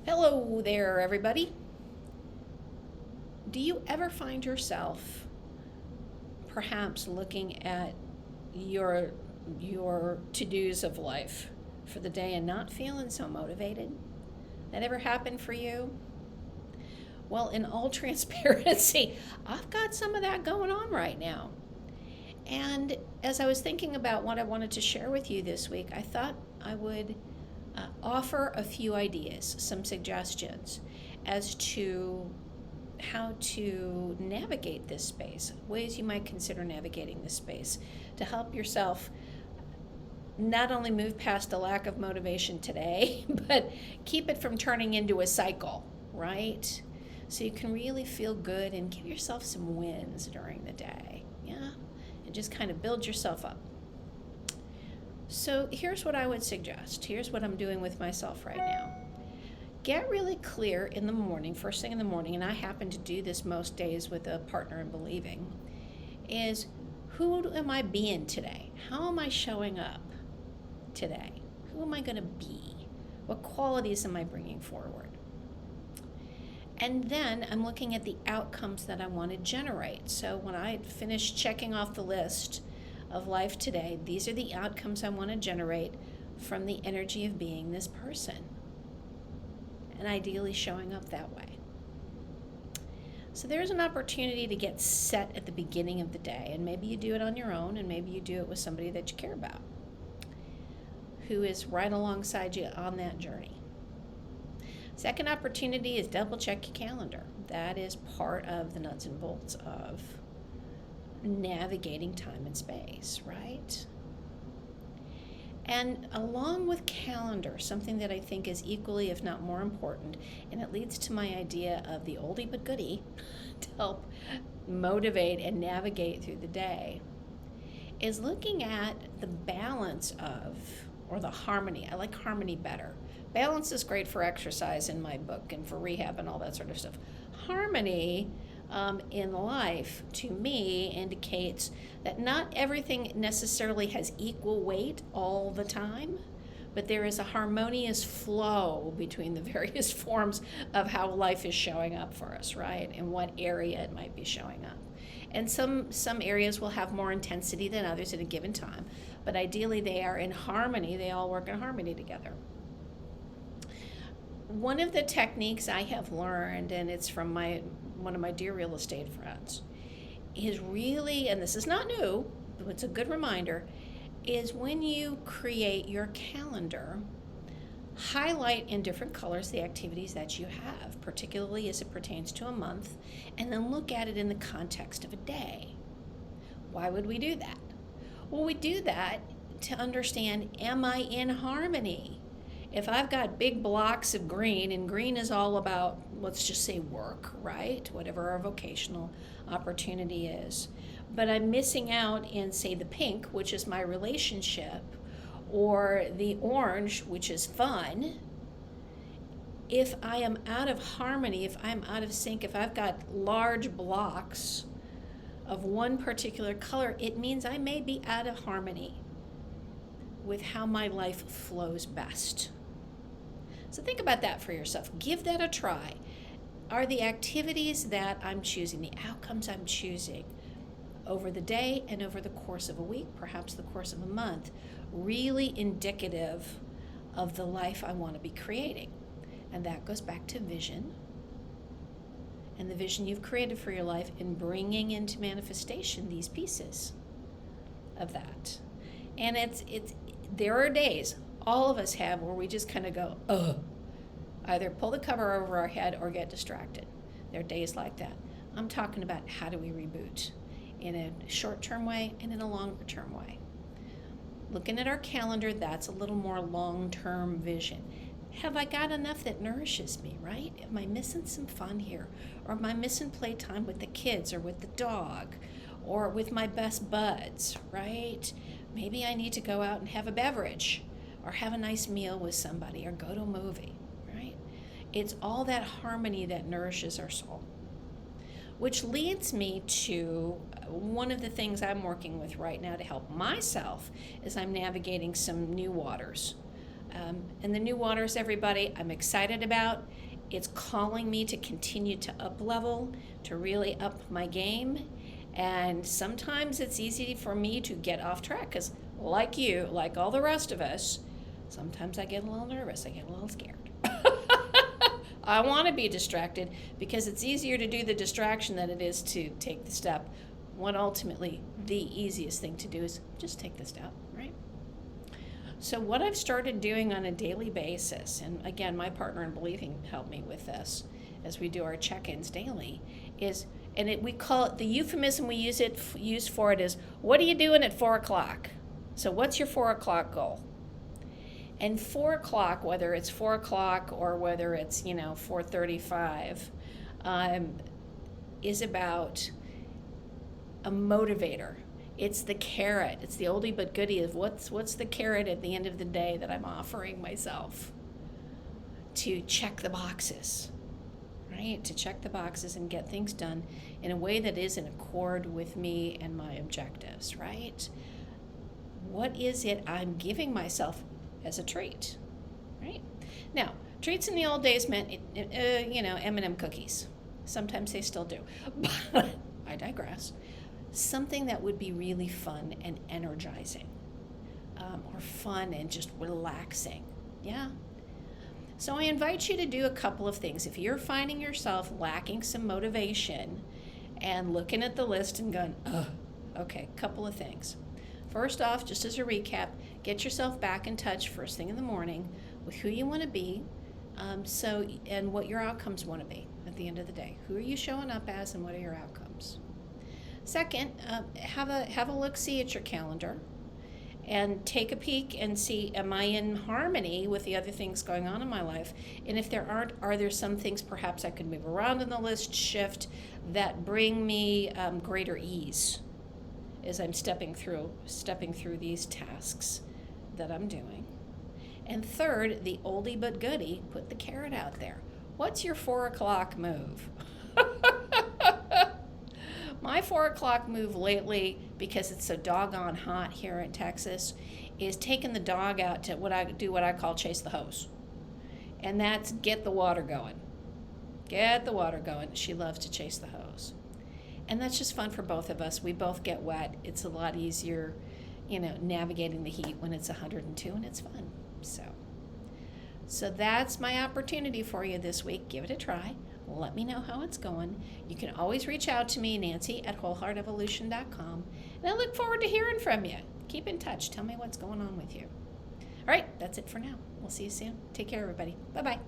Hello there, everybody. Do you ever find yourself perhaps looking at your your to-dos of life for the day and not feeling so motivated? That ever happened for you? Well, in all transparency, I've got some of that going on right now. And as I was thinking about what I wanted to share with you this week, I thought I would offer a few ideas, some suggestions as to how to navigate this space, ways you might consider navigating this space to help yourself not only move past the lack of motivation today, but keep it from turning into a cycle, right? So you can really feel good and give yourself some wins during the day, yeah? And just kind of build yourself up. So here's what I would suggest. Here's what I'm doing with myself right now. Get really clear in the morning, first thing in the morning, and I happen to do this most days with a partner in believing, is who am I being today? How am I showing up today? Who am I going to be? What qualities am I bringing forward? And then I'm looking at the outcomes that I want to generate. So when I finish checking off the list of life today, these are the outcomes I want to generate from the energy of being this person, and ideally showing up that way. So there's an opportunity to get set at the beginning of the day, and maybe you do it on your own, and maybe you do it with somebody that you care about, who is right alongside you on that journey. Second opportunity is double check your calendar. That is part of the nuts and bolts of navigating time and space, right? And along with calendar, something that I think is equally, if not more important, and it leads to my idea of the oldie but goodie to help motivate and navigate through the day, is looking at the balance of, or the harmony. I like harmony better. Balance is great for exercise in my book and for rehab and all that sort of stuff. Harmony in life, to me, indicates that not everything necessarily has equal weight all the time, but there is a harmonious flow between the various forms of how life is showing up for us, right? And what area it might be showing up. And some areas will have more intensity than others at a given time, but ideally they are in harmony. They all work in harmony together. One of the techniques I have learned, and it's from one of my dear real estate friends, is really, and this is not new, but it's a good reminder, is when you create your calendar, highlight in different colors the activities that you have, particularly as it pertains to a month, and then look at it in the context of a day. Why would we do that? Well, we do that to understand, am I in harmony? If I've got big blocks of green, and green is all about, let's just say work, right? Whatever our vocational opportunity is. But I'm missing out in, say, the pink, which is my relationship, or the orange, which is fun. If I am out of harmony, if I'm out of sync, if I've got large blocks of one particular color, it means I may be out of harmony with how my life flows best. So think about that for yourself. Give that a try. Are the activities that I'm choosing, the outcomes I'm choosing over the day and over the course of a week, perhaps the course of a month, really indicative of the life I want to be creating? And that goes back to vision and the vision you've created for your life, and bringing into manifestation these pieces of that. And there are days all of us have where we just kind of go, ugh, either pull the cover over our head or get distracted. There are days like that. I'm talking about how do we reboot in a short-term way and in a longer-term way. Looking at our calendar, that's a little more long-term vision. Have I got enough that nourishes me, right? Am I missing some fun here? Or am I missing playtime with the kids or with the dog or with my best buds, right? Maybe I need to go out and have a beverage or have a nice meal with somebody or go to a movie, right? It's all that harmony that nourishes our soul. Which leads me to one of the things I'm working with right now to help myself as I'm navigating some new waters And the new waters, everybody, I'm excited about. It's calling me to continue to up level, to really up my game. And sometimes it's easy for me to get off track because, like you, like all the rest of us, sometimes I get a little nervous, I get a little scared. I want to be distracted because it's easier to do the distraction than it is to take the step. When ultimately, the easiest thing to do is just take the step, right? So what I've started doing on a daily basis, and again, my partner in believing helped me with this as we do our check-ins daily, is, we call it, the euphemism we use for it is, what are you doing at 4 o'clock? So what's your 4 o'clock goal? And 4 o'clock, whether it's 4 o'clock or whether it's 4:35, is about a motivator. It's the carrot. It's the oldie but goodie of what's the carrot at the end of the day that I'm offering myself to check the boxes, right? To check the boxes and get things done in a way that is in accord with me and my objectives, right? What is it I'm giving myself as a treat, right? Now, treats in the old days meant, M&M cookies. Sometimes they still do, but I digress. Something that would be really fun and energizing, or fun and just relaxing, yeah? So I invite you to do a couple of things. If you're finding yourself lacking some motivation and looking at the list and going, okay, couple of things. First off, just as a recap, get yourself back in touch first thing in the morning with who you want to be, and what your outcomes want to be at the end of the day. Who are you showing up as, and what are your outcomes? Second, have a look-see at your calendar and take a peek and see, am I in harmony with the other things going on in my life? And if there aren't, are there some things perhaps I could move around in the list, shift, that bring me greater ease as I'm stepping through these tasks that I'm doing? And third, the oldie but goodie, put the carrot out there. What's your 4 o'clock move? My 4 o'clock move lately, because it's so doggone hot here in Texas, is taking the dog out to what I call chase the hose. And that's get the water going. Get the water going. She loves to chase the hose. And that's just fun for both of us. We both get wet. It's a lot easier, navigating the heat when it's 102, and it's fun. So that's my opportunity for you this week. Give it a try. Let me know how it's going. You can always reach out to me, Nancy, at wholeheartevolution.com. And I look forward to hearing from you. Keep in touch. Tell me what's going on with you. All right, that's it for now. We'll see you soon. Take care, everybody. Bye-bye.